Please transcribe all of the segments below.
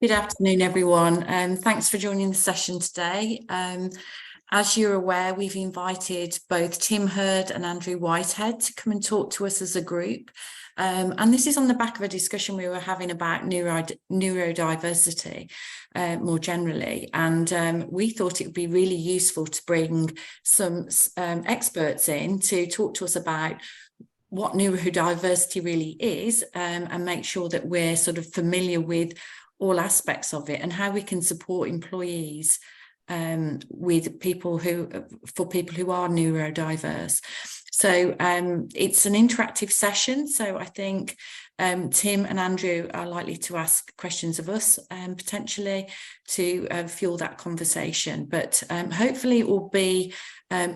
Good afternoon, everyone. Thanks for joining the session today. As you're aware, we've invited both Tim Hurd and Andrew Whitehead to come and talk to us as a group. And this is on the back of a discussion we were having about neurodiversity more generally. And we thought it would be really useful to bring some experts in to talk to us about what neurodiversity really is, and make sure that we're sort of familiar with all aspects of it and how we can support employees with people who are neurodiverse. So it's an interactive session. So I think Tim and Andrew are likely to ask questions of us potentially to fuel that conversation. But hopefully it will be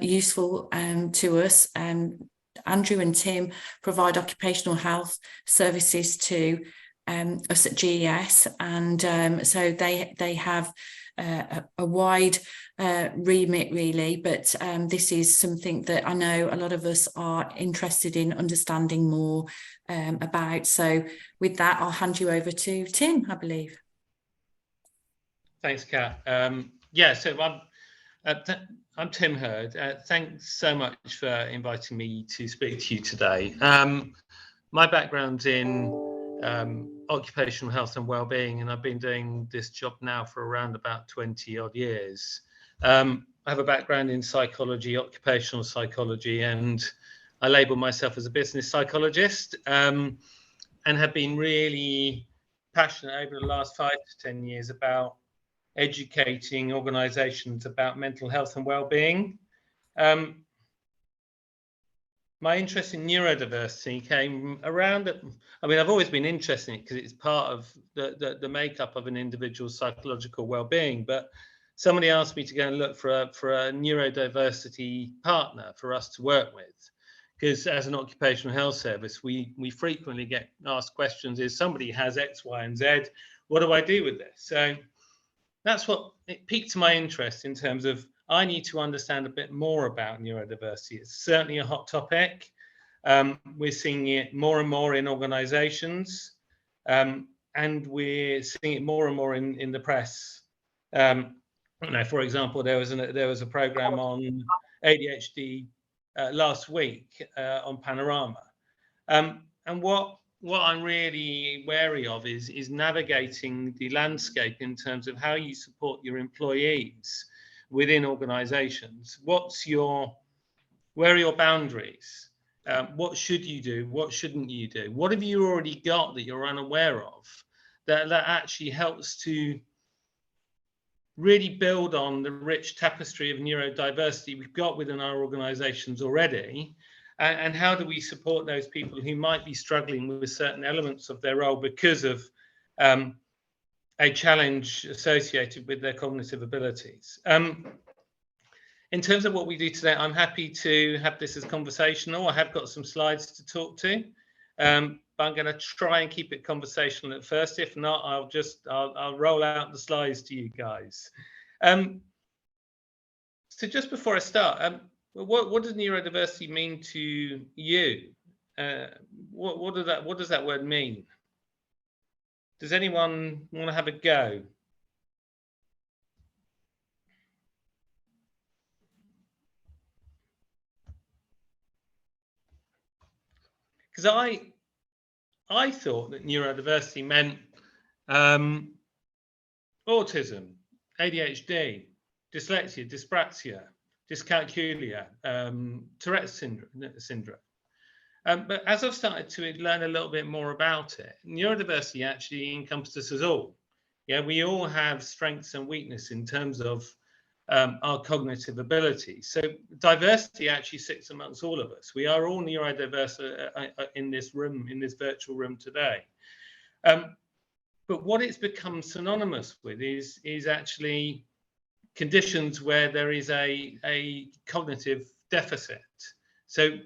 useful to us. Andrew and Tim provide occupational health services to us at GES, and so they have a wide remit really, but this is something that I know a lot of us are interested in understanding more about. So with that, I'll hand you over to Tim, I believe. Thanks, Kat. So I'm Tim Hurd. Thanks so much for inviting me to speak to you today. My background's in occupational health and well-being, and I've been doing this job now for around about 20 odd years. I have a background in psychology, occupational psychology, and I label myself as a business psychologist, and have been really passionate over the last 5 to 10 years about educating organizations about mental health and well-being. My interest in neurodiversity came around, I've always been interested in it because it's part of the makeup of an individual's psychological well-being, but somebody asked me to go and look for a neurodiversity partner for us to work with, because as an occupational health service, we frequently get asked questions: is somebody has X, Y, and Z, what do I do with this? So that's what it piqued my interest in terms of I need to understand a bit more about neurodiversity. It's certainly a hot topic. We're seeing it more and more in organizations, and we're seeing it more and more in the press. For example, there was a program on ADHD last week on Panorama. And what I'm really wary of is navigating the landscape in terms of how you support your employees within organizations. Where are your boundaries? What should you do? What shouldn't you do? What have you already got that you're unaware of that actually helps to really build on the rich tapestry of neurodiversity we've got within our organizations already? And how do we support those people who might be struggling with certain elements of their role because of a challenge associated with their cognitive abilities? In terms of what we do today, I'm happy to have this as conversational. I have got some slides to talk to, but I'm going to try and keep it conversational at first. If not, I'll roll out the slides to you guys. So just before I start, what does neurodiversity mean to you? What does that word mean? Does anyone want to have a go? Because I thought that neurodiversity meant autism, ADHD, dyslexia, dyspraxia, dyscalculia, Tourette's syndrome. But as I've started to learn a little bit more about it, neurodiversity actually encompasses us all. Yeah, we all have strengths and weaknesses in terms of our cognitive ability. So diversity actually sits amongst all of us. We are all neurodiverse in this room, in this virtual room today. But what it's become synonymous with is actually conditions where there is a cognitive deficit. So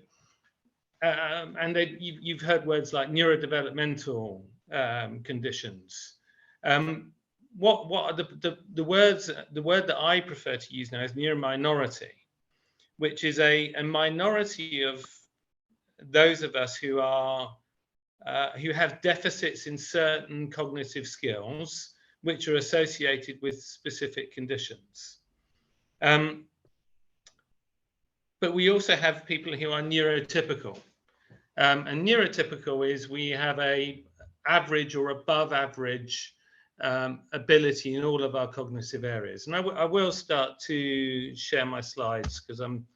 you've heard words like neurodevelopmental conditions. What are the words? The word that I prefer to use now is neurominority, which is a minority of those of us who have deficits in certain cognitive skills, which are associated with specific conditions. But we also have people who are neurotypical. And neurotypical is we have a average or above average ability in all of our cognitive areas. And I will start to share my slides because I'm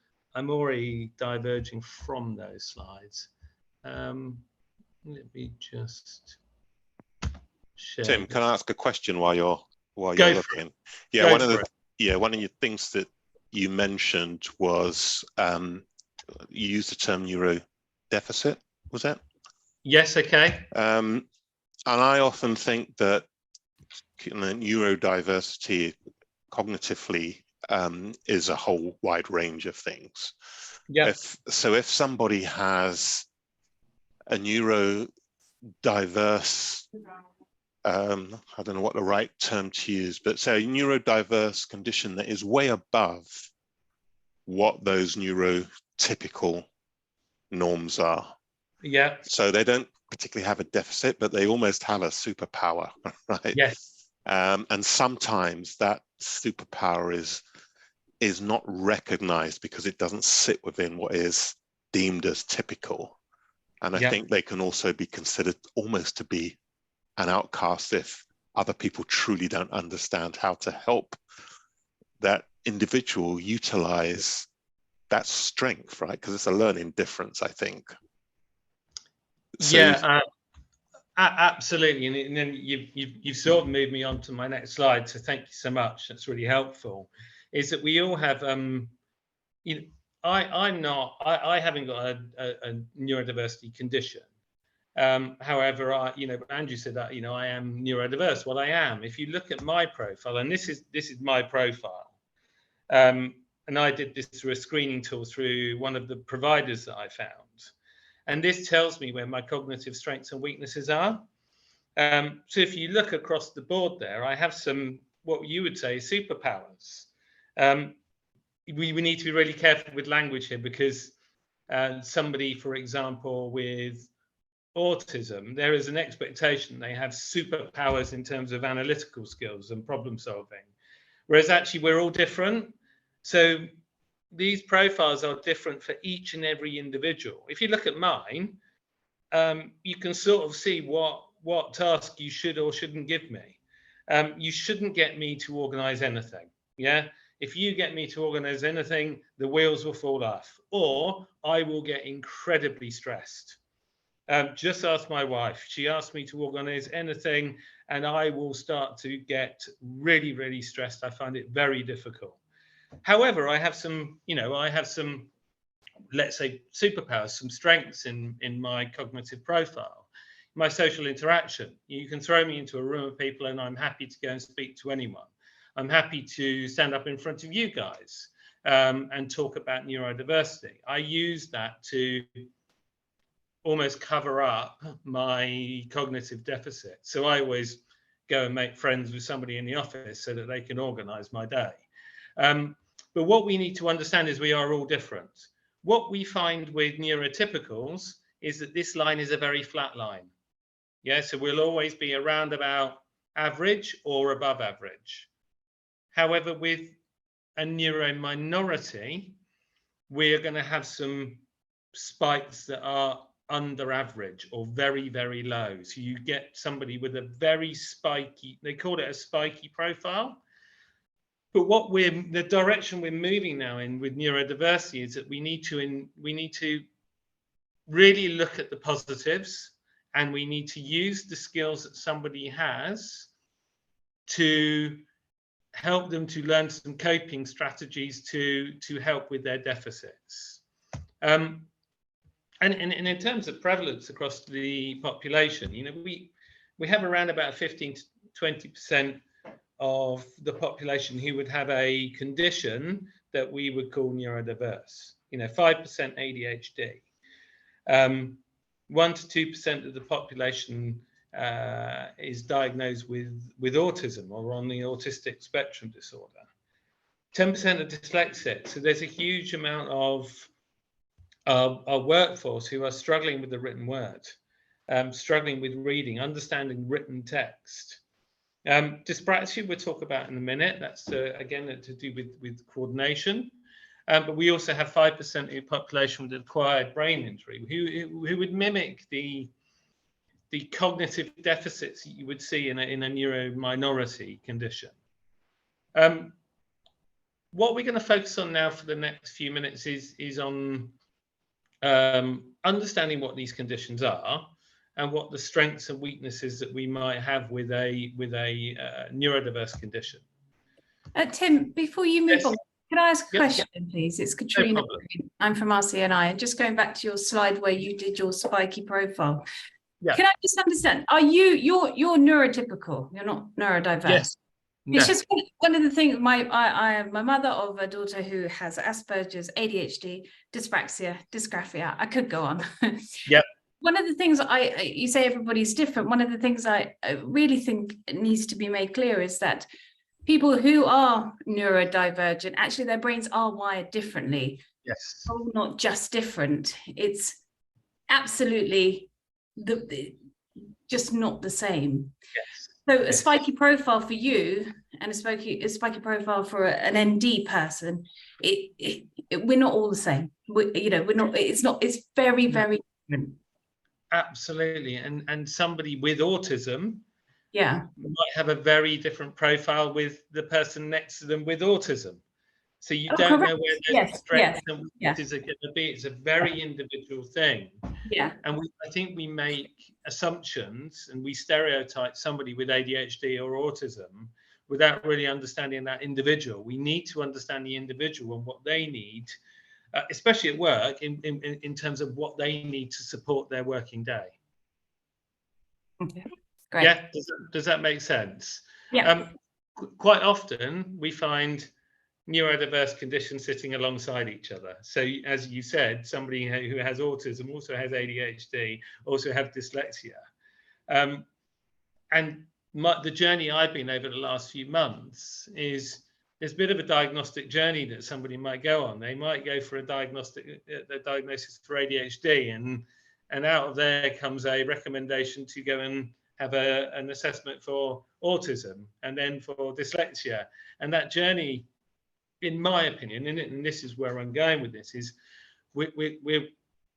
already diverging from those slides. Let me just share. Tim, can I ask a question while you're Go looking? Yeah, one of the things that you mentioned was you used the term neurodeficit, was that? Yes, okay. And I often think that neurodiversity cognitively is a whole wide range of things. Yeah. If somebody has a neurodiverse, I don't know what the right term to use, but say a neurodiverse condition that is way above what those neurotypical norms are. Yeah. So they don't particularly have a deficit, but they almost have a superpower, right? Yes. And sometimes that superpower is not recognized because it doesn't sit within what is deemed as typical. And I think they can also be considered almost to be an outcast if other people truly don't understand how to help that individual utilize that strength, right? Because it's a learning difference, I think. So, absolutely. And then you've sort of moved me on to my next slide. So thank you so much. That's really helpful. Is that we all have, you know, I haven't got a neurodiversity condition. However, Andrew said that, I am neurodiverse. Well, I am. If you look at my profile, and this is my profile, and I did this through a screening tool through one of the providers that I found. And this tells me where my cognitive strengths and weaknesses are. So if you look across the board there, I have some, what you would say, superpowers. We need to be really careful with language here because somebody, for example, with autism, there is an expectation they have superpowers in terms of analytical skills and problem solving, whereas actually we're all different. So these profiles are different for each and every individual. If you look at mine, you can sort of see what task you should or shouldn't give me. You shouldn't get me to organize anything. Yeah. If you get me to organize anything, the wheels will fall off, or I will get incredibly stressed. Just ask my wife. She asked me to organize anything, and I will start to get really, really stressed. I find it very difficult. However, I have some, let's say, superpowers, some strengths in my cognitive profile. My social interaction. You can throw me into a room of people and I'm happy to go and speak to anyone. I'm happy to stand up in front of you guys and talk about neurodiversity. I use that to almost cover up my cognitive deficit. So I always go and make friends with somebody in the office so that they can organize my day. But what we need to understand is we are all different. What we find with neurotypicals is that this line is a very flat line. Yeah, so we'll always be around about average or above average. However, with a neurominority, we're going to have some spikes that are under average or very, very low. So you get somebody with a very spiky, they call it a spiky profile. But the direction we're moving now in with neurodiversity is that we need to really look at the positives, and we need to use the skills that somebody has to help them to learn some coping strategies to help with their deficits. And in terms of prevalence across the population, we have around about 15 to 20% of the population who would have a condition that we would call neurodiverse. 5% ADHD. 1 to 2% of the population is diagnosed with autism or on the autistic spectrum disorder. 10% are dyslexic. So there's a huge amount of our workforce who are struggling with the written word, struggling with reading, understanding written text. Dyspraxia we'll talk about in a minute. That's again to do with coordination. But we also have 5% of the population with acquired brain injury who would mimic the cognitive deficits that you would see in a neurominority condition. What we're going to focus on now for the next few minutes is on understanding what these conditions are and what the strengths and weaknesses that we might have with a neurodiverse condition. Tim, before you move on, can I ask a question, please? It's Katrina. No, I'm from RCNI, and just going back to your slide where you did your spiky profile. Yeah. Can I just understand? Are you're neurotypical? You're not neurodiverse? Yes. It's just one of the things. I am my mother of a daughter who has Asperger's, ADHD, dyspraxia, dysgraphia. I could go on. Yeah. One of the things you say everybody's different. One of the things I really think needs to be made clear is that people who are neurodivergent, actually their brains are wired differently. Yes. Oh, not just different. It's absolutely just not the same. Yes. So a spiky profile for you and a spiky profile for an ND person, we're not all the same. We're not. It's very, very different. Absolutely, and somebody with autism, might have a very different profile with the person next to them with autism. So you don't know where their strengths and weaknesses are going to be. It's a very individual thing. Yeah. And I think we make assumptions and we stereotype somebody with ADHD or autism without really understanding that individual. We need to understand the individual and what they need, especially at work, in terms of what they need to support their working day. Okay. Great. Yeah, does that make sense? Yeah. Quite often we find neurodiverse conditions sitting alongside each other. So as you said, somebody who has autism also has ADHD, also have dyslexia. And the journey I've been over the last few months is there's a bit of a diagnostic journey that somebody might go on. They might go for a diagnosis for ADHD, and out of there comes a recommendation to go and have an assessment for autism and then for dyslexia. And that journey, in my opinion, and this is where I'm going with this, is we're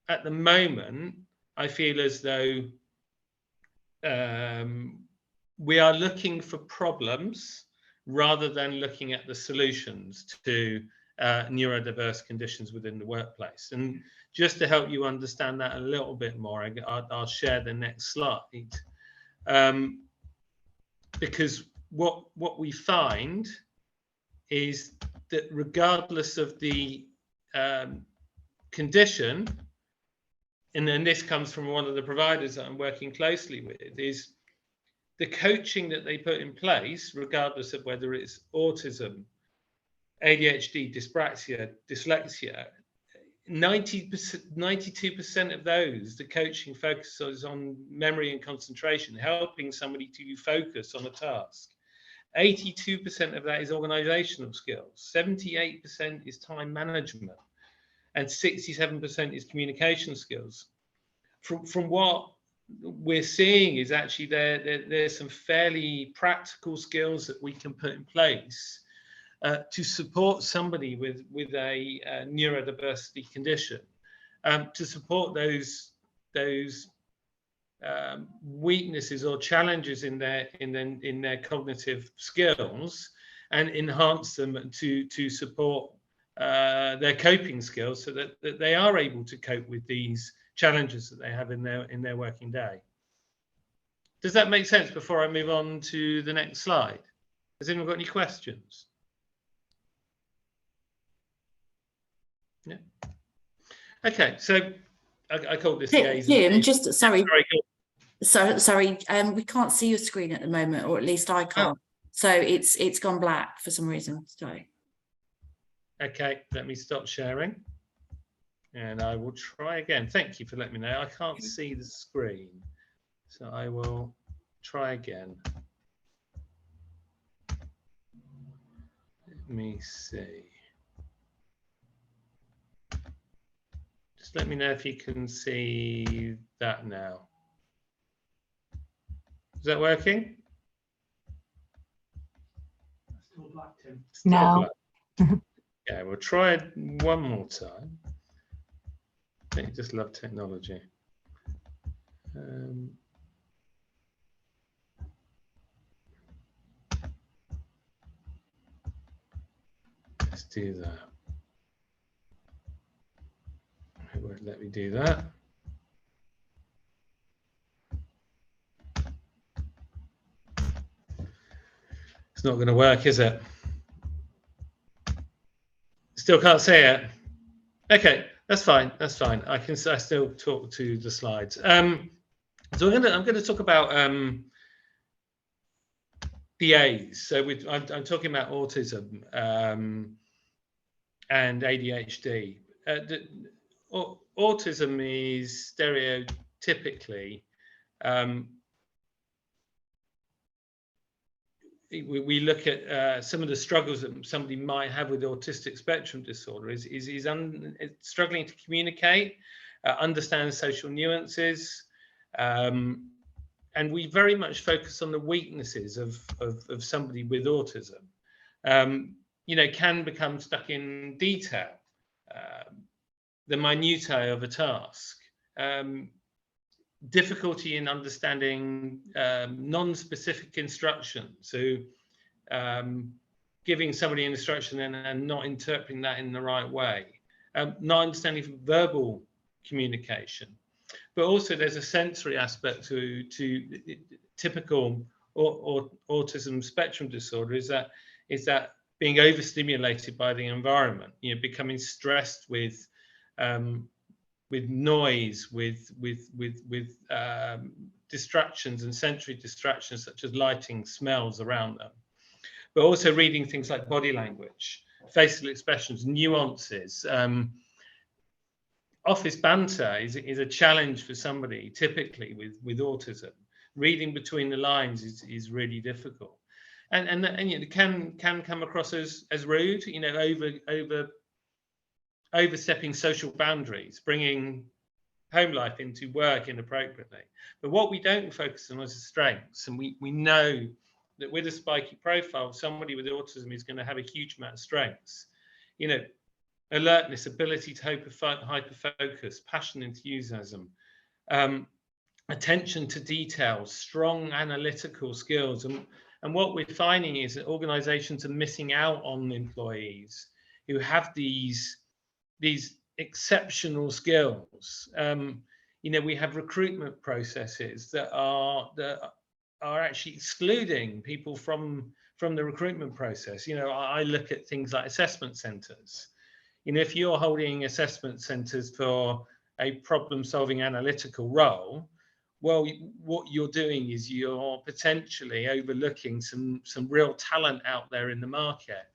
at the moment, I feel as though we are looking for problems rather than looking at the solutions to neurodiverse conditions within the workplace. And just to help you understand that a little bit more, I'll share the next slide. Because what we find is that regardless of the condition, and then this comes from one of the providers that I'm working closely with, is the coaching that they put in place, regardless of whether it's autism, ADHD, dyspraxia, dyslexia, 92% of those, the coaching focuses on memory and concentration, helping somebody to focus on a task. 82% of that is organizational skills, 78% is time management, and 67% is communication skills. From what we're seeing is actually there's some fairly practical skills that we can put in place to support somebody with a neurodiversity condition, to support those weaknesses or challenges in their cognitive skills, and enhance them to support their coping skills, so that they are able to cope with these challenges that they have in their working day. Does that make sense before I move on to the next slide? Has anyone got any questions? Yeah. Okay, so I called this Jim, just sorry, we can't see your screen at the moment, or at least I can't. So it's gone black for some reason. Sorry. Okay, let me stop sharing, and I will try again. Thank you for letting me know. I can't see the screen, so I will try again. Let me see. Just let me know if you can see that now. Is that working? Still No. black. Yeah, we'll try it one more time. I think you just love technology. Let's do that. It won't let me do that. It's not going to work, is it? Still can't see it. Okay, that's fine. That's fine. I still talk to the slides. So I'm going to talk about PAs. So I'm talking about autism and ADHD. Autism is stereotypically we look at some of the struggles that somebody might have with autistic spectrum disorder is struggling to communicate, understand social nuances, and we very much focus on the weaknesses of somebody with autism. You know, can become stuck in detail, the minutiae of a task, difficulty in understanding non-specific instruction. So giving somebody an instruction and not interpreting that in the right way, not understanding verbal communication. But also there's a sensory aspect to typical autism spectrum disorder is that being overstimulated by the environment, you know, becoming stressed with noise, with distractions and sensory distractions such as lighting, smells around them, but also reading things like body language, facial expressions, nuances. Office banter is a challenge for somebody typically with autism. Reading between the lines is really difficult, and you know, it can come across as rude, you know, overstepping social boundaries, bringing home life into work inappropriately. But what we don't focus on is the strengths, and we know that with a spiky profile, somebody with autism is going to have a huge amount of strengths. You know, alertness, ability to hyper-focus, passion, enthusiasm, attention to detail, strong analytical skills. And what we're finding is that organizations are missing out on employees who have these exceptional skills. You know, we have recruitment processes that are actually excluding people from the recruitment process. You know, I look at things like assessment centers. You know, if you're holding assessment centers for a problem-solving analytical role, well, what you're doing is you're potentially overlooking some real talent out there in the market.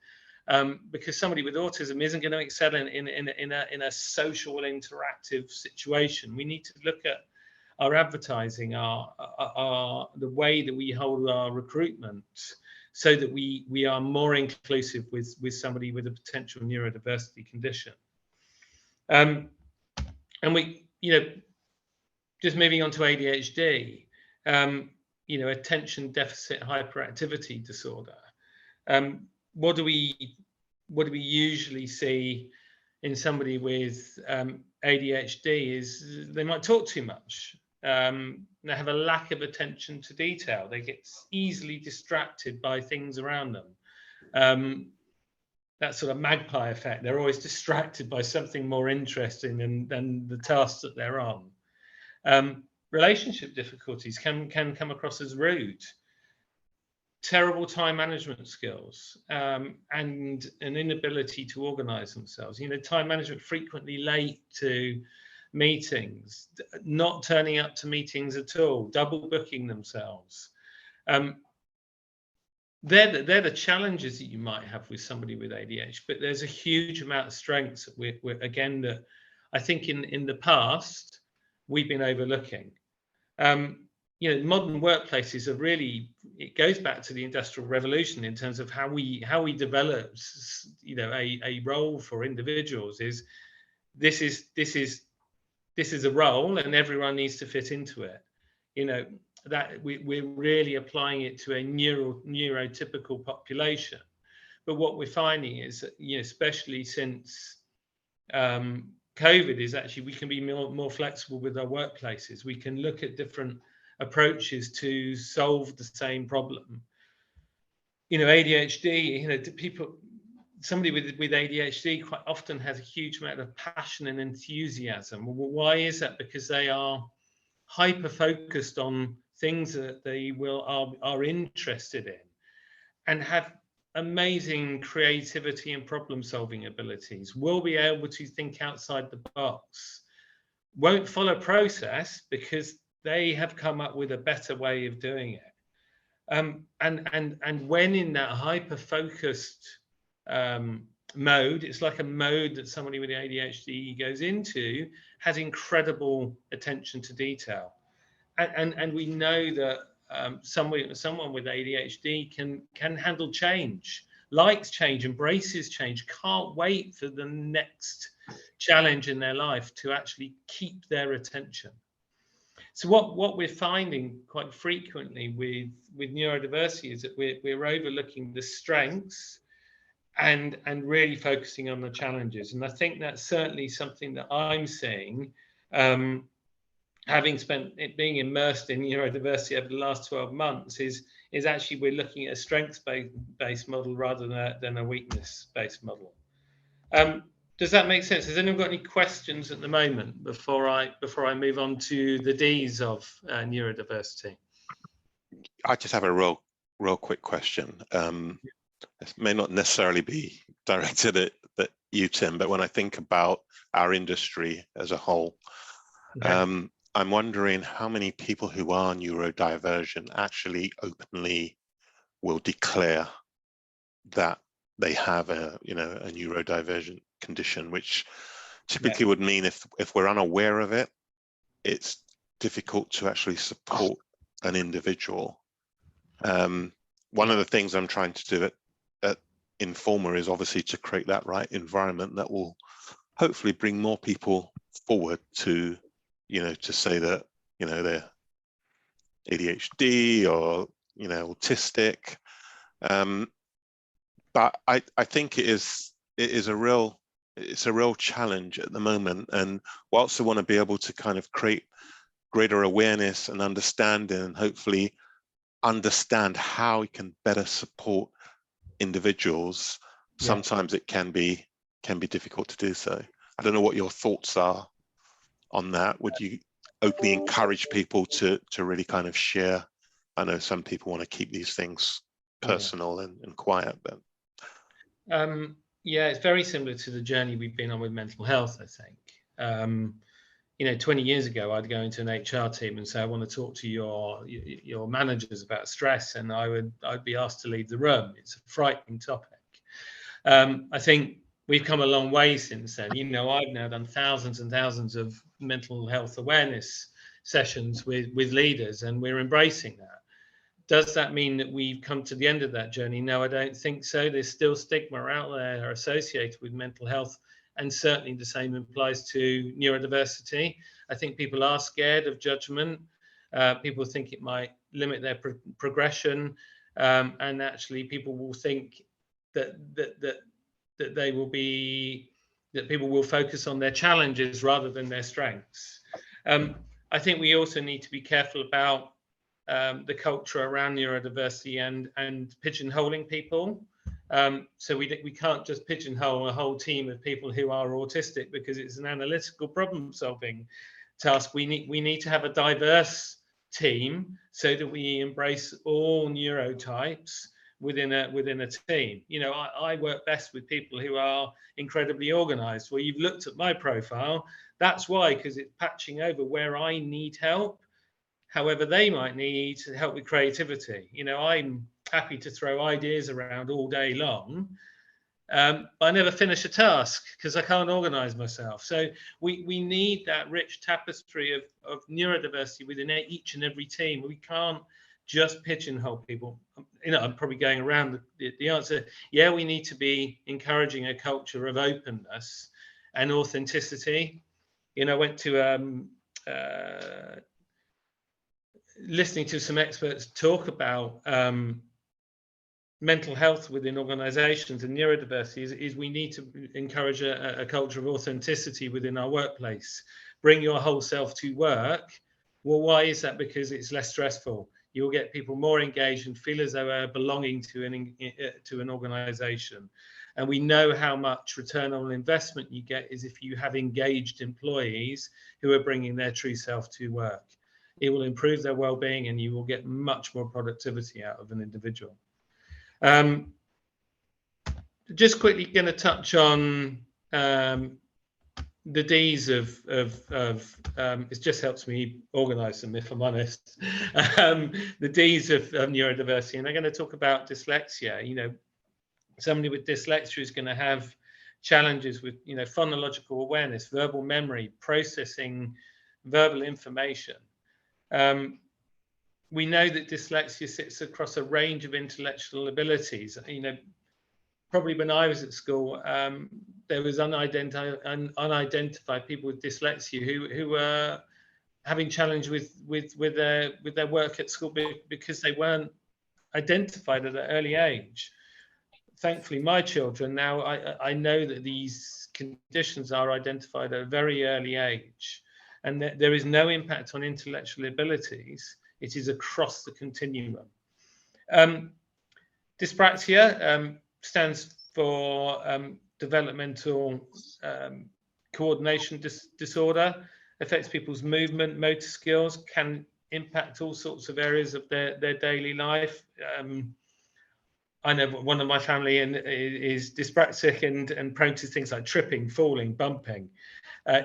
Because somebody with autism isn't going to excel in a social interactive situation. We need to look at our advertising, the way that we hold our recruitment, so that we are more inclusive with somebody with a potential neurodiversity condition. And we, you know, just moving on to ADHD, you know, attention deficit hyperactivity disorder. What do we usually see in somebody with ADHD is they might talk too much. They have a lack of attention to detail. They get easily distracted by things around them. That sort of magpie effect. They're always distracted by something more interesting than the task that they're on. Relationship difficulties can come across as rude. Terrible time management skills, and an inability to organize themselves. You know, time management, frequently late to meetings, not turning up to meetings at all, double booking themselves. They're the challenges that you might have with somebody with ADHD, but there's a huge amount of strengths that we're again, that I think in the past we've been overlooking. You know, modern workplaces are really, it goes back to the Industrial Revolution in terms of how we develop, you know, a role for individuals. Is this is a role and everyone needs to fit into it. You know, that we're really applying it to a neurotypical population. But what we're finding is that, especially since COVID, is actually we can be more flexible with our workplaces. We can look at different approaches to solve the same problem. ADHD, somebody with ADHD quite often has a huge amount of passion and enthusiasm. Well, why is that? Because they are hyper focused on things that they are interested in, and have amazing creativity and problem solving abilities, will be able to think outside the box, won't follow process because they have come up with a better way of doing it. And when in that hyper focused mode, it's like a mode that somebody with ADHD goes into, has incredible attention to detail. And we know that someone with ADHD can handle change, likes change, embraces change, can't wait for the next challenge in their life to actually keep their attention. So what we're finding quite frequently with neurodiversity is that we're overlooking the strengths and really focusing on the challenges. And I think that's certainly something that I'm seeing, having spent it being immersed in neurodiversity over the last 12 months, is actually we're looking at a strengths-based model rather than a weakness-based model. Does that make sense? Has anyone got any questions at the moment before I move on to the D's of neurodiversity? I just have a real quick question. This may not necessarily be directed at you, Tim, but when I think about our industry as a whole, okay. I'm wondering how many people who are neurodivergent actually openly will declare that they have a neurodivergent condition, which typically would mean if we're unaware of it, it's difficult to actually support an individual. One of the things I'm trying to do at Informa is obviously to create that right environment that will hopefully bring more people forward to to say that they're ADHD or autistic. But I think it's a real challenge at the moment. And whilst I want to be able to kind of create greater awareness and understanding, and hopefully understand how we can better support individuals, sometimes it can be difficult to do so. I don't know what your thoughts are on that. Would you openly encourage people to really kind of share? I know some people want to keep these things personal and quiet, but it's very similar to the journey we've been on with mental health, I think. 20 years ago, I'd go into an HR team and say, I want to talk to your managers about stress, and I'd be asked to leave the room. It's a frightening topic. I think we've come a long way since then. I've now done thousands and thousands of mental health awareness sessions with leaders, and we're embracing that. Does that mean that we've come to the end of that journey? No, I don't think so. There's still stigma out there associated with mental health, and certainly the same applies to neurodiversity. I think people are scared of judgment. People think it might limit their progression, and actually people will think that people will focus on their challenges rather than their strengths. I think we also need to be careful about the culture around neurodiversity and pigeonholing people. So we can't just pigeonhole a whole team of people who are autistic because it's an analytical problem-solving task. We need to have a diverse team so that we embrace all neurotypes within a team. I work best with people who are incredibly organized. Well, you've looked at my profile. That's why, because it's patching over where I need help. However, they might need help with creativity. I'm happy to throw ideas around all day long, but I never finish a task because I can't organize myself. So we need that rich tapestry of neurodiversity within each and every team. We can't just pigeonhole people. I'm probably going around the answer. Yeah, we need to be encouraging a culture of openness and authenticity. I went to listening to some experts talk about mental health within organizations and neurodiversity is we need to encourage a culture of authenticity within our workplace. Bring your whole self to work. Well, why is that? Because it's less stressful. You'll get people more engaged and feel as though they're belonging to an organization. And we know how much return on investment you get is if you have engaged employees who are bringing their true self to work. It will improve their well-being and you will get much more productivity out of an individual. Just quickly going to touch on the D's of it just helps me organize them, if I'm honest. The D's of neurodiversity, and I'm going to talk about dyslexia. You know, somebody with dyslexia is going to have challenges with, you know, phonological awareness, verbal memory, processing verbal information. We know that dyslexia sits across a range of intellectual abilities. You know, probably when I was at school, there was unidentified people with dyslexia who were having challenge with their work at school because they weren't identified at an early age. Thankfully, my children now, I know that these conditions are identified at a very early age, and that there is no impact on intellectual abilities. It is across the continuum. Dyspraxia stands for developmental coordination disorder, affects people's movement, motor skills, can impact all sorts of areas of their daily life. I know one of my family is dyspraxic and prone to things like tripping, falling, bumping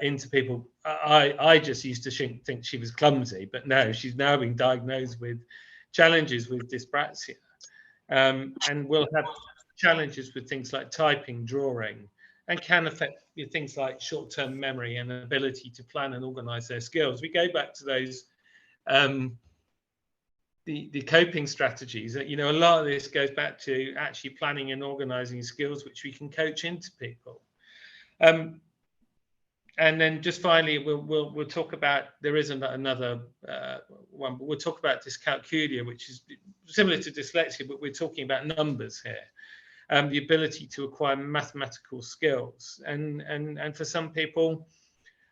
into people. I just used to think she was clumsy, but no, she's now been diagnosed with challenges with dyspraxia, and will have challenges with things like typing, drawing, and can affect things like short-term memory and ability to plan and organize their skills. We go back to those the coping strategies. You know, a lot of this goes back to actually planning and organizing skills which we can coach into people. And then just finally, we'll talk about, there is another one, but we'll talk about dyscalculia, which is similar to dyslexia, but we're talking about numbers here. The ability to acquire mathematical skills, and for some people,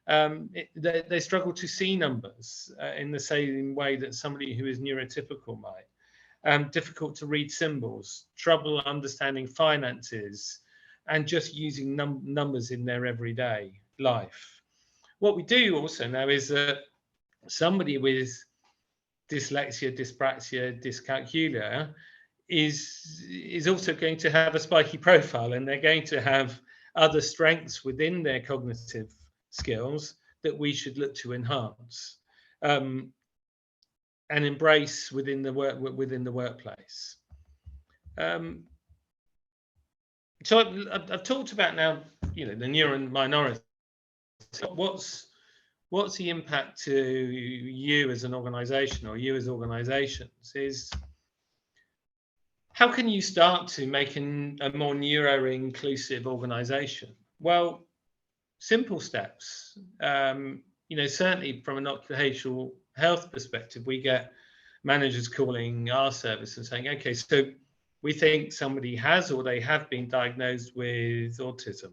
they struggle to see numbers in the same way that somebody who is neurotypical might. Difficult to read symbols, trouble understanding finances, and just using numbers in their everyday life. What we do also know is that somebody with dyslexia, dyspraxia, dyscalculia is also going to have a spiky profile, and they're going to have other strengths within their cognitive skills that we should look to enhance and embrace within the workplace. So I've talked about now, you know, the neuro minority. What's the impact to you as an organization, or you as organizations, is how can you start to make a more neuro-inclusive organization? Well, simple steps. You know, certainly from an occupational health perspective, we get managers calling our service and saying, okay, so we think somebody has or they have been diagnosed with autism,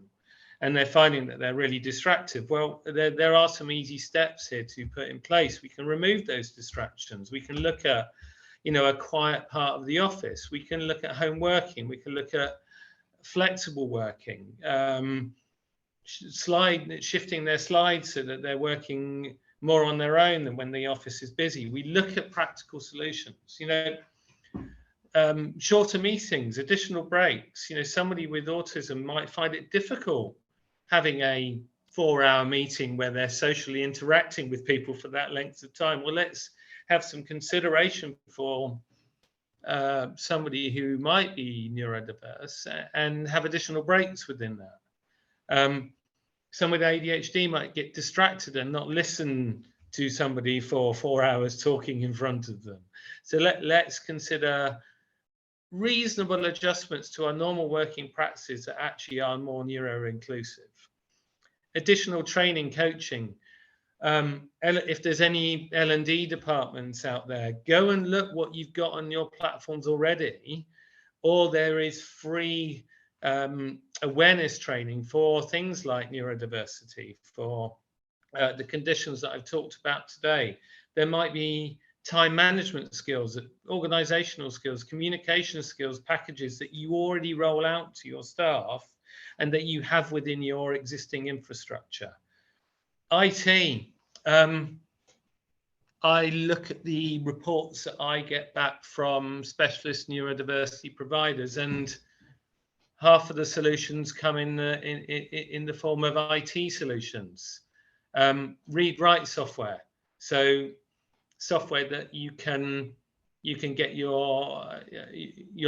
and they're finding that they're really distracted. Well, there are some easy steps here to put in place. We can remove those distractions. We can look at, you know, a quiet part of the office. We can look at home working. We can look at flexible working, shifting their slides so that they're working more on their own than when the office is busy. We look at practical solutions, you know, shorter meetings, additional breaks. You know, somebody with autism might find it difficult having a 4-hour meeting where they're socially interacting with people for that length of time. Well, let's have some consideration for somebody who might be neurodiverse and have additional breaks within that. Some with ADHD might get distracted and not listen to somebody for 4 hours talking in front of them. So let's consider reasonable adjustments to our normal working practices that actually are more neuro-inclusive. Additional training, coaching. If there's any L&D departments out there, go and look what you've got on your platforms already, or there is free awareness training for things like neurodiversity, for the conditions that I've talked about today. There might be time management skills, organizational skills, communication skills, packages that you already roll out to your staff and that you have within your existing infrastructure. IT, I look at the reports that I get back from specialist neurodiversity providers, and half of the solutions come in the form of IT solutions. Read-write software, so software that you can get your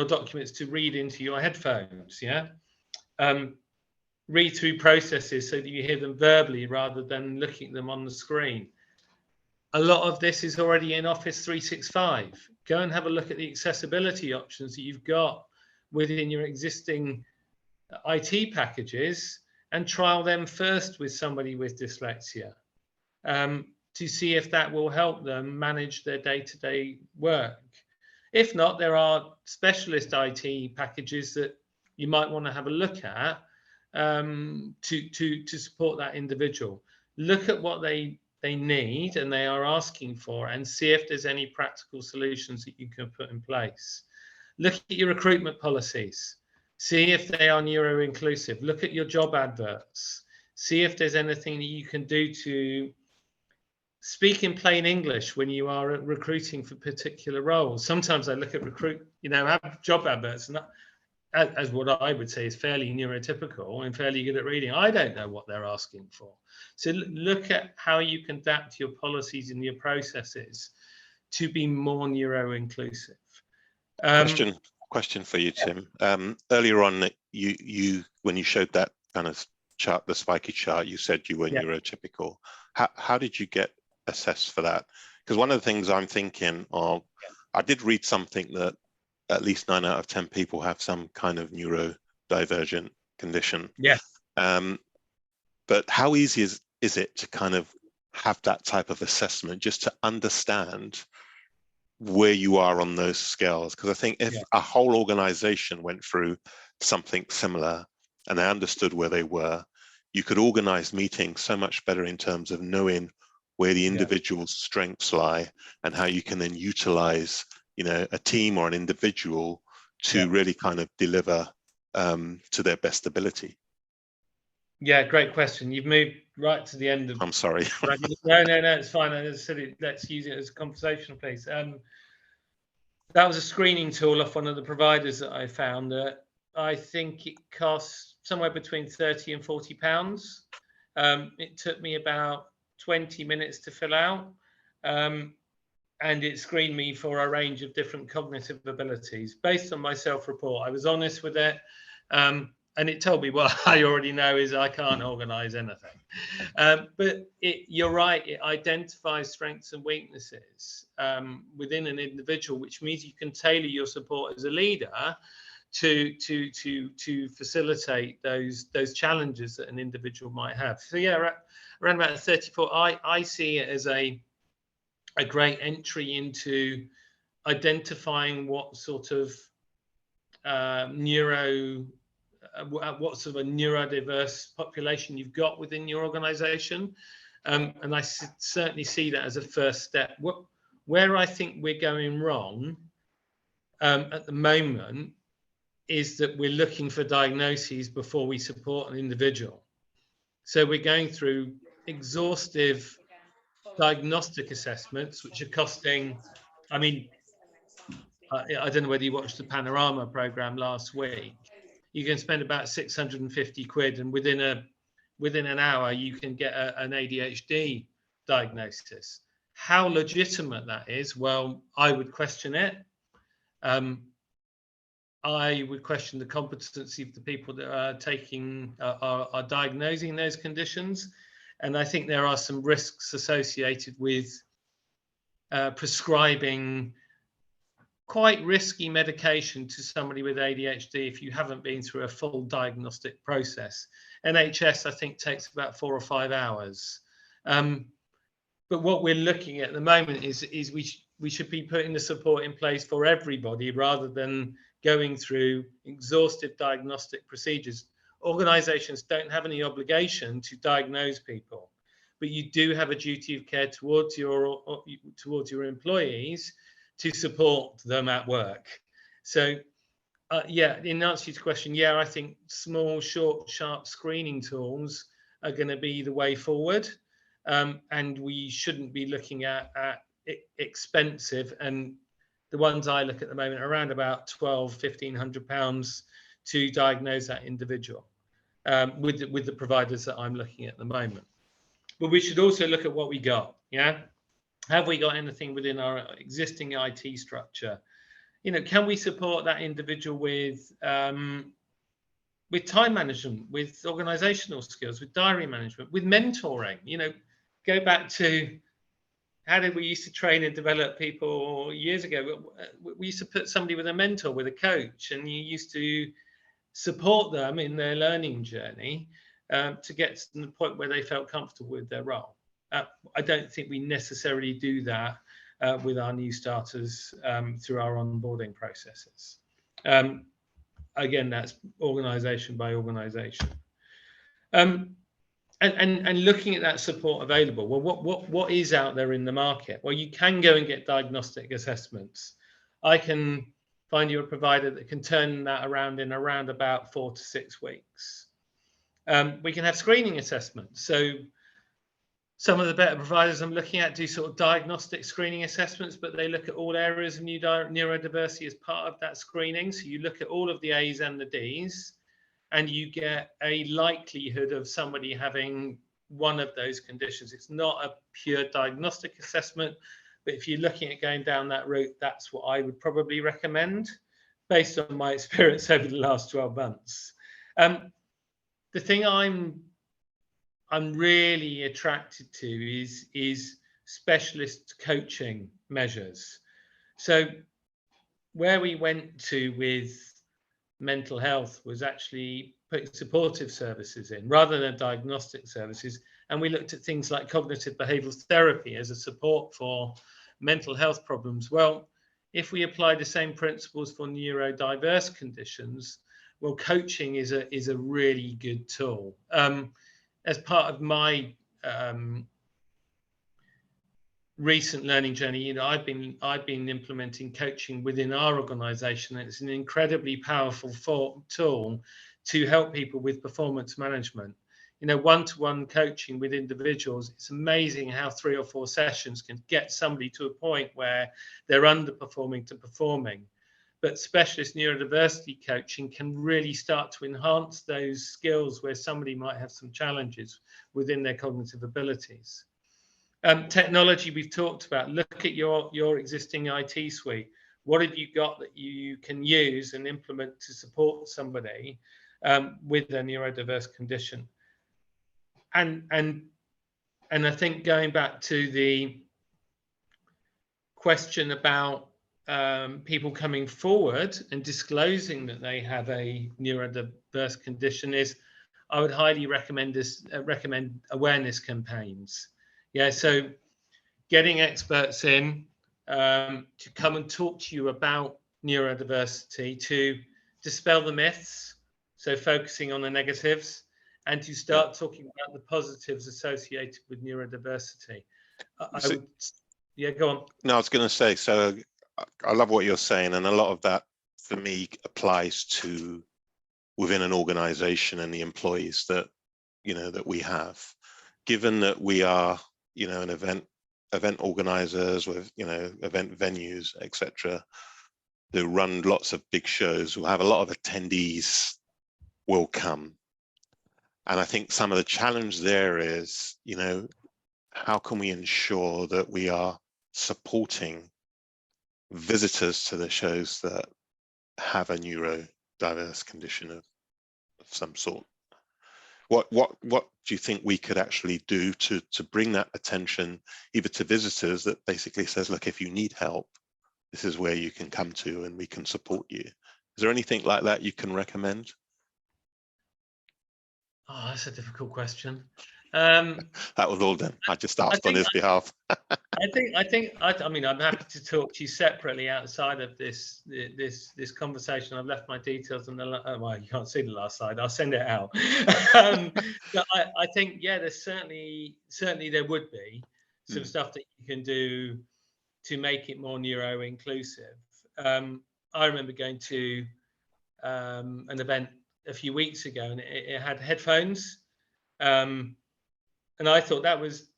documents to read into your headphones. Read through processes so that you hear them verbally rather than looking at them on the screen. A lot of this is already in Office 365. Go and have a look at the accessibility options that you've got within your existing IT packages and trial them first with somebody with dyslexia to see if that will help them manage their day-to-day work. If not, there are specialist IT packages that you might want to have a look at to support that individual. Look at what they need and they are asking for, and see if there's any practical solutions that you can put in place. Look at your recruitment policies. See if they are neuro-inclusive. Look at your job adverts. See if there's anything that you can do to speak in plain English when you are recruiting for particular roles. Sometimes I look at job adverts, and as what I would say is fairly neurotypical and fairly good at reading. I don't know what they're asking for. So look at how you can adapt your policies and your processes to be more neuro-inclusive. Question for you, Tim. Earlier on, you when you showed that kind of chart, the spiky chart, you said you were neurotypical. How did you get assessed for that? Because one of the things I'm thinking of, I did read something that at least 9 out of 10 people have some kind of neurodivergent condition. Yeah. But how easy is it to kind of have that type of assessment just to understand where you are on those scales? Because I think if a whole organization went through something similar and they understood where they were, you could organize meetings so much better in terms of knowing where the individual's strengths lie and how you can then utilize, a team or an individual to really kind of deliver to their best ability. Yeah, great question. You've moved right to the end of. I'm sorry. No, it's fine. Let's use it as a conversation, please. That was a screening tool off one of the providers that I found. I think it costs somewhere between £30 and £40. It took me about 20 minutes to fill out, and it screened me for a range of different cognitive abilities based on my self-report. I was honest with it. And it told me what I already know is I can't organize anything. But you're right, it identifies strengths and weaknesses within an individual, which means you can tailor your support as a leader to facilitate those challenges that an individual might have. So around about 34, I see it as a great entry into identifying what sort of what sort of a neurodiverse population you've got within your organization. And I certainly see that as a first step. Where I think we're going wrong at the moment is that we're looking for diagnoses before we support an individual. So we're going through exhaustive diagnostic assessments, which are costing, I don't know whether you watched the Panorama program last week. You can spend about 650 quid, and within an hour you can get an ADHD diagnosis. How legitimate that is, well, I would question it. I would question the competency of the people that are diagnosing those conditions, and I think there are some risks associated with prescribing quite risky medication to somebody with ADHD if you haven't been through a full diagnostic process. NHS, I think, takes about 4 or 5 hours. But what we're looking at the moment is we should be putting the support in place for everybody rather than going through exhaustive diagnostic procedures. Organisations don't have any obligation to diagnose people, but you do have a duty of care towards your employees to support them at work. So yeah, in answer to your question, yeah, I think small, short, sharp screening tools are going to be the way forward, and we shouldn't be looking at expensive, and the ones I look at the moment are around about £1,200–1,500 to diagnose that individual, with the providers that I'm looking at the moment. But we should also look at what we got. Yeah, have we got anything within our existing IT structure? You know, can we support that individual with time management, with organizational skills, with diary management, with mentoring? You know, go back to how did we used to train and develop people years ago? We used to put somebody with a mentor, with a coach, and you used to support them in their learning journey to get to the point where they felt comfortable with their role. I don't think we necessarily do that with our new starters through our onboarding processes. Again, that's organisation by organisation. And looking at that support available. Well, what is out there in the market? Well, you can go and get diagnostic assessments. I can find you a provider that can turn that around in around about 4 to 6 weeks. We can have screening assessments. So some of the better providers I'm looking at do sort of diagnostic screening assessments, but they look at all areas of neurodiversity as part of that screening. So you look at all of the A's and the D's, and you get a likelihood of somebody having one of those conditions. It's not a pure diagnostic assessment, but if you're looking at going down that route, that's what I would probably recommend based on my experience over the last 12 months. The thing I'm really attracted to is specialist coaching measures. So where we went to with mental health was actually putting supportive services in rather than diagnostic services, and we looked at things like cognitive behavioural therapy as a support for mental health problems. Well, if we apply the same principles for neurodiverse conditions, well, coaching is a really good tool. As part of my recent learning journey, you know, I've been implementing coaching within our organisation, and it's an incredibly powerful tool to help people with performance management. You know, one-to-one coaching with individuals, it's amazing how 3 or 4 sessions can get somebody to a point where they're underperforming to performing. But specialist neurodiversity coaching can really start to enhance those skills where somebody might have some challenges within their cognitive abilities. Technology we've talked about. Look at your existing IT suite. What have you got that you can use and implement to support somebody with a neurodiverse condition? And I think going back to the question about people coming forward and disclosing that they have a neurodiverse condition, is I would highly recommend awareness campaigns. Yeah, so getting experts in to come and talk to you about neurodiversity, to dispel the myths, so focusing on the negatives, and to start talking about the positives associated with neurodiversity. Yeah, go on. No, I was going to say, so I love what you're saying, and a lot of that for me applies to within an organization and the employees that, you know, that we have. Given that we are, you know, an event organizers with, you know, event venues, etc., who run lots of big shows, we'll have a lot of attendees will come. And I think some of the challenge there is, you know, how can we ensure that we are supporting visitors to the shows that have a neurodiverse condition of some sort? What do you think we could actually do to bring that attention either to visitors that basically says, look, if you need help, this is where you can come to and we can support you? Is there anything like that you can recommend? Oh, that's a difficult question. That was all done. I just asked on his behalf. I mean, I'm happy to talk to you separately outside of this conversation. I've left my details on the well, you can't see the last slide. I'll send it out. But I think, yeah, there's certainly there would be some stuff that you can do to make it more neuro inclusive. I remember going to an event a few weeks ago, and it had headphones, and I thought that was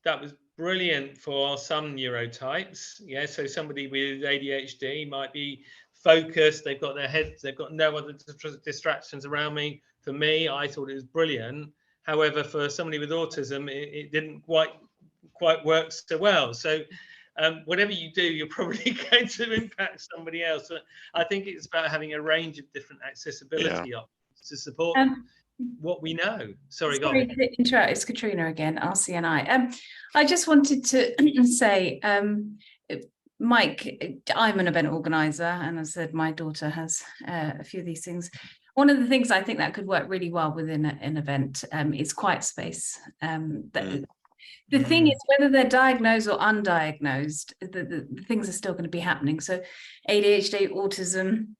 brilliant for some neurotypes. Yeah, so somebody with ADHD might be focused, they've got their heads, they've got no other distractions around me. For me, I thought it was brilliant. However, for somebody with autism, it didn't quite work so well. So whatever you do, you're probably going to impact somebody else. So I think it's about having a range of different accessibility options to support what we know. Sorry, go on. To interrupt, it's Katrina again, RCNI. I just wanted to say, Mike, I'm an event organizer, and as I said, my daughter has a few of these things. One of the things I think that could work really well within an event is quiet space. The thing is, whether they're diagnosed or undiagnosed, the things are still going to be happening. So ADHD, autism,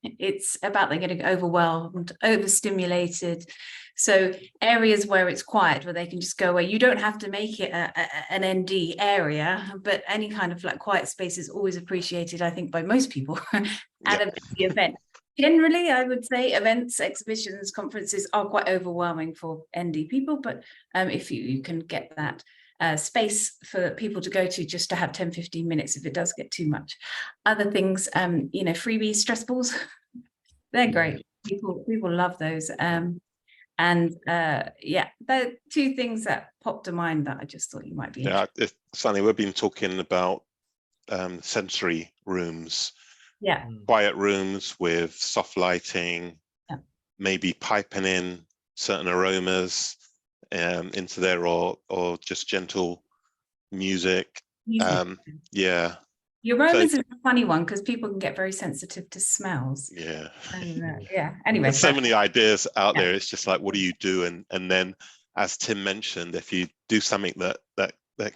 it's about they're getting overwhelmed, overstimulated. So areas where it's quiet, where they can just go away. You don't have to make it an ND area, but any kind of like quiet space is always appreciated, I think, by most people at a busy event. Generally, I would say events, exhibitions, conferences are quite overwhelming for ND people, but if you can get that space for people to go to just to have 10-15 minutes if it does get too much. Other things, you know, freebies, stress balls, they're great. People love those. Yeah, they're two things that popped to mind that I just thought you might be interested. Yeah, Sunny, we've been talking about sensory rooms. Yeah. Quiet rooms with soft lighting, maybe piping in certain aromas into there, or just gentle music. Yeah. The aromas is a funny one because people can get very sensitive to smells. Yeah. And, anyway. There's so many ideas out there. It's just like, what do you do? And then, as Tim mentioned, if you do something that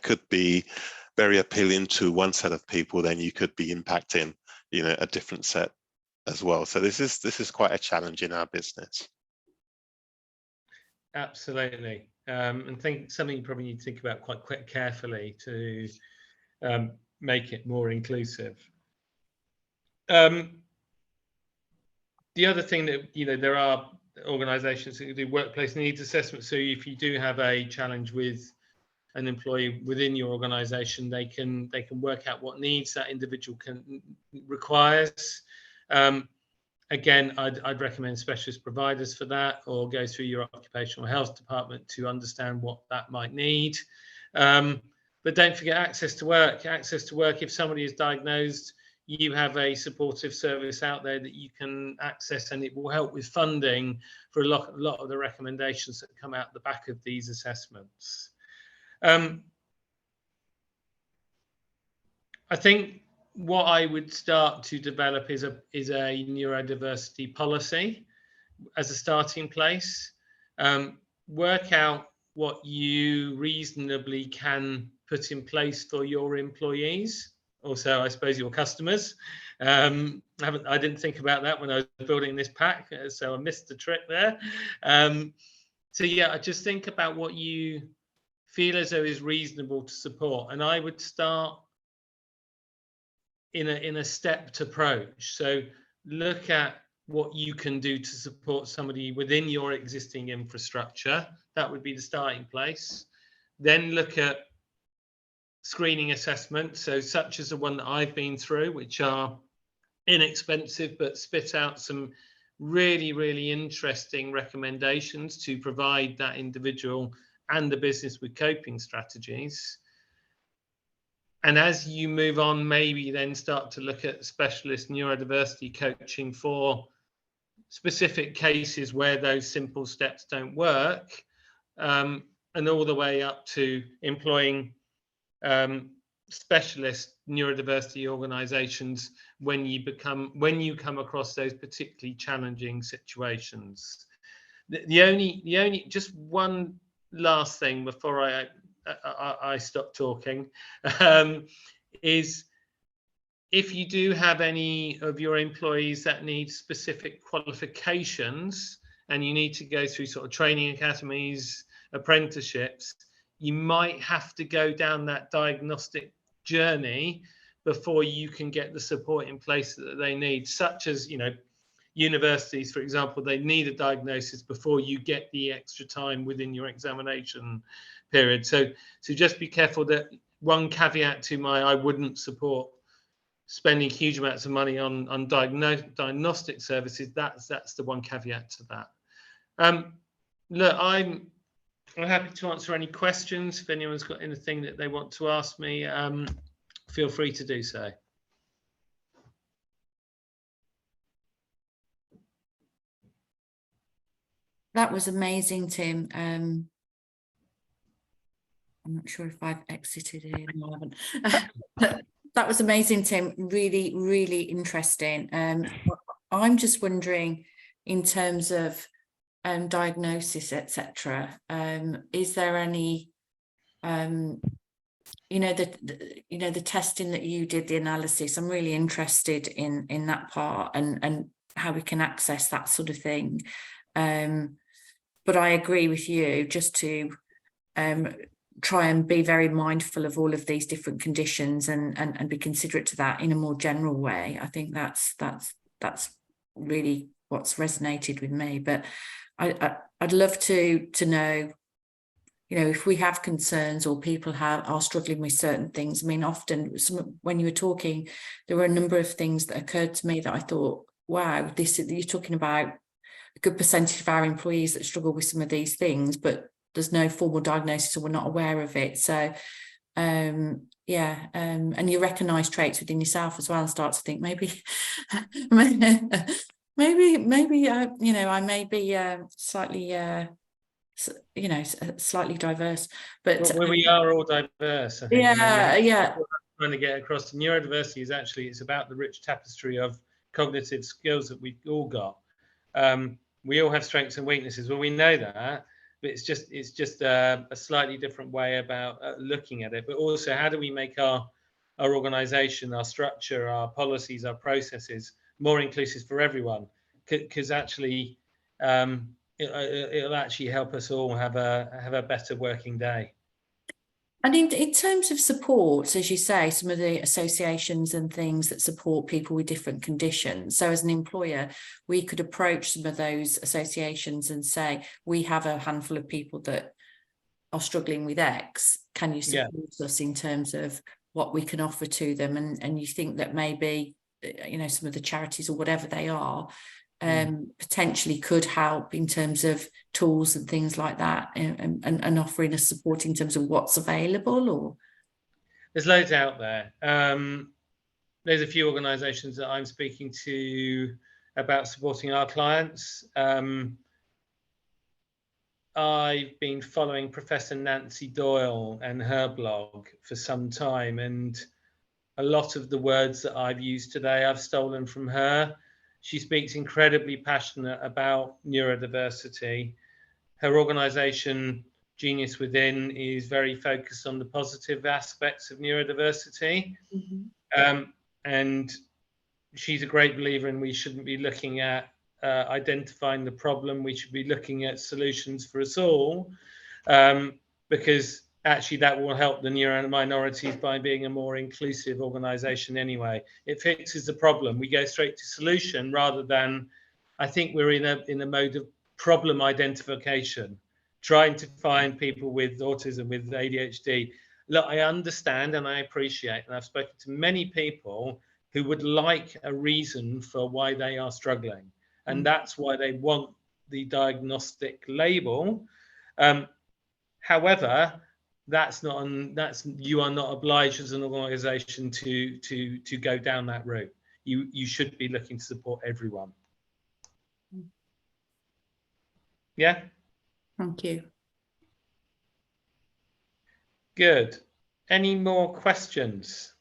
could be very appealing to one set of people, then you could be impacting, you know, a different set as well. So this is quite a challenge in our business. Absolutely. And something you probably need to think about quite carefully to make it more inclusive. The other thing that, you know, there are organizations that do workplace needs assessment. So if you do have a challenge with an employee within your organization, they can work out what needs that individual requires. Again, I'd recommend specialist providers for that, or go through your occupational health department to understand what that might need. But don't forget access to work. Access to work, if somebody is diagnosed, you have a supportive service out there that you can access, and it will help with funding for a lot of the recommendations that come out the back of these assessments. I think what I would start to develop is a neurodiversity policy as a starting place. Work out what you reasonably can put in place for your employees. Also, I suppose your customers. I didn't think about that when I was building this pack, so I missed the trick there. So yeah, I just think about what you feel as though is reasonable to support, and I would start in a stepped approach. So look at what you can do to support somebody within your existing infrastructure. That would be the starting place. Then look at screening assessments, so such as the one that I've been through, which are inexpensive but spit out some really, really interesting recommendations to provide that individual and the business with coping strategies. And as you move on, maybe then start to look at specialist neurodiversity coaching for specific cases where those simple steps don't work, and all the way up to employing specialist neurodiversity organizations when you come across those particularly challenging situations. The only just one last thing before I stop talking is, if you do have any of your employees that need specific qualifications and you need to go through sort of training academies, apprenticeships, you might have to go down that diagnostic journey before you can get the support in place that they need, such as, you know, universities, for example, they need a diagnosis before you get the extra time within your examination period. So just be careful. That one caveat to I wouldn't support spending huge amounts of money on diagnostic services. That's the one caveat to that. Look, I'm happy to answer any questions. If anyone's got anything that they want to ask me, feel free to do so. That was amazing, Tim. I'm not sure if I've exited it. No, I haven't. That was amazing, Tim. Really, really interesting. I'm just wondering, in terms of diagnosis, etc., is there any, the testing that you did, the analysis? I'm really interested in that part and how we can access that sort of thing. But I agree with you, just to try and be very mindful of all of these different conditions and be considerate to that in a more general way. I think that's really what's resonated with me. But I'd love to know, if we have concerns or people are struggling with certain things. I mean, often when you were talking, there were a number of things that occurred to me that I thought, wow, you're talking about a good percentage of our employees that struggle with some of these things, but there's no formal diagnosis or we're not aware of it. So and you recognise traits within yourself as well and start to think maybe I may be slightly slightly diverse, but well, we are all diverse, I think. Yeah. Trying to get across, neurodiversity is actually, it's about the rich tapestry of cognitive skills that we've all got. We all have strengths and weaknesses. Well, we know that, but it's just a slightly different way about looking at it. But also, how do we make our organization, our structure, our policies, our processes more inclusive for everyone? Because actually, it'll actually help us all have a better working day. And in terms of support, as you say, some of the associations and things that support people with different conditions. So as an employer, we could approach some of those associations and say, we have a handful of people that are struggling with X. Can you support us in terms of what we can offer to them? And you think that maybe, some of the charities or whatever they are, potentially could help in terms of tools and things like that, and offering us support in terms of what's available? Or there's loads out there. There's a few organisations that I'm speaking to about supporting our clients. I've been following Professor Nancy Doyle and her blog for some time, and a lot of the words that I've used today I've stolen from her. She speaks incredibly passionate about neurodiversity. Her organisation, Genius Within, is very focused on the positive aspects of neurodiversity. And she's a great believer in we shouldn't be looking at identifying the problem. We should be looking at solutions for us all, because actually that will help the neuro minorities by being a more inclusive organisation anyway. It fixes the problem. We go straight to solution rather than, I think we're in a mode of problem identification, trying to find people with autism, with ADHD. Look, I understand and I appreciate, and I've spoken to many people who would like a reason for why they are struggling. And that's why they want the diagnostic label. However, you are not obliged as an organisation to go down that route. You should be looking to support everyone. Yeah. Thank you. Good. Any more questions?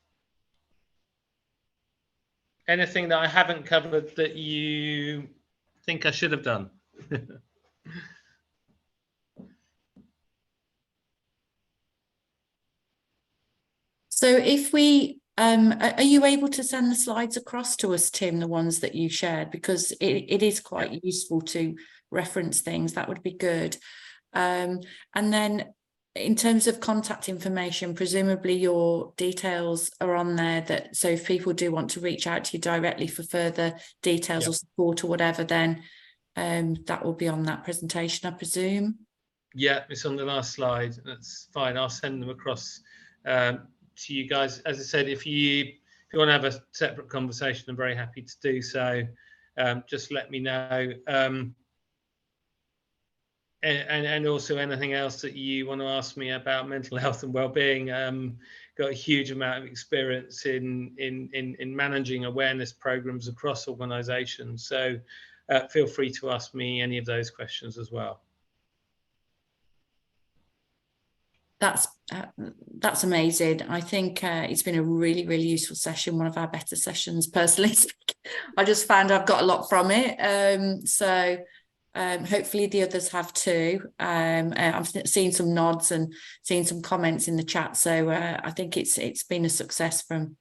Anything that I haven't covered that you think I should have done? So if we, are you able to send the slides across to us, Tim, the ones that you shared? Because it is quite useful to reference things. That would be good. And then in terms of contact information, presumably your details are on there, that so if people do want to reach out to you directly for further details or support or whatever, then that will be on that presentation, I presume. Yeah, it's on the last slide. That's fine. I'll send them across to you guys. As I said, if you want to have a separate conversation, I'm very happy to do so. Just let me know. And also anything else that you want to ask me about mental health and well-being. Got a huge amount of experience in managing awareness programs across organisations. So feel free to ask me any of those questions as well. That's amazing. I think it's been a really, really useful session, one of our better sessions personally. I just found I've got a lot from it. So hopefully the others have too. I've seen some nods and seen some comments in the chat. So I think it's been a success from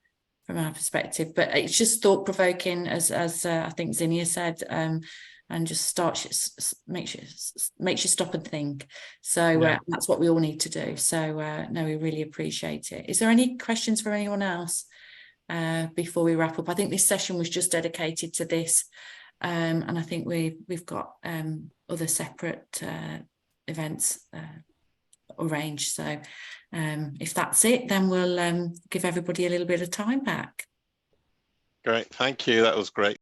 our perspective, but it's just thought-provoking, as I think Zinnia said, and just makes you stop and think. So that's what we all need to do. So no, we really appreciate it. Is there any questions for anyone else before we wrap up? I think this session was just dedicated to this, and I think we've got other separate events arranged. So if that's it, then we'll give everybody a little bit of time back. Great, thank you. That was great.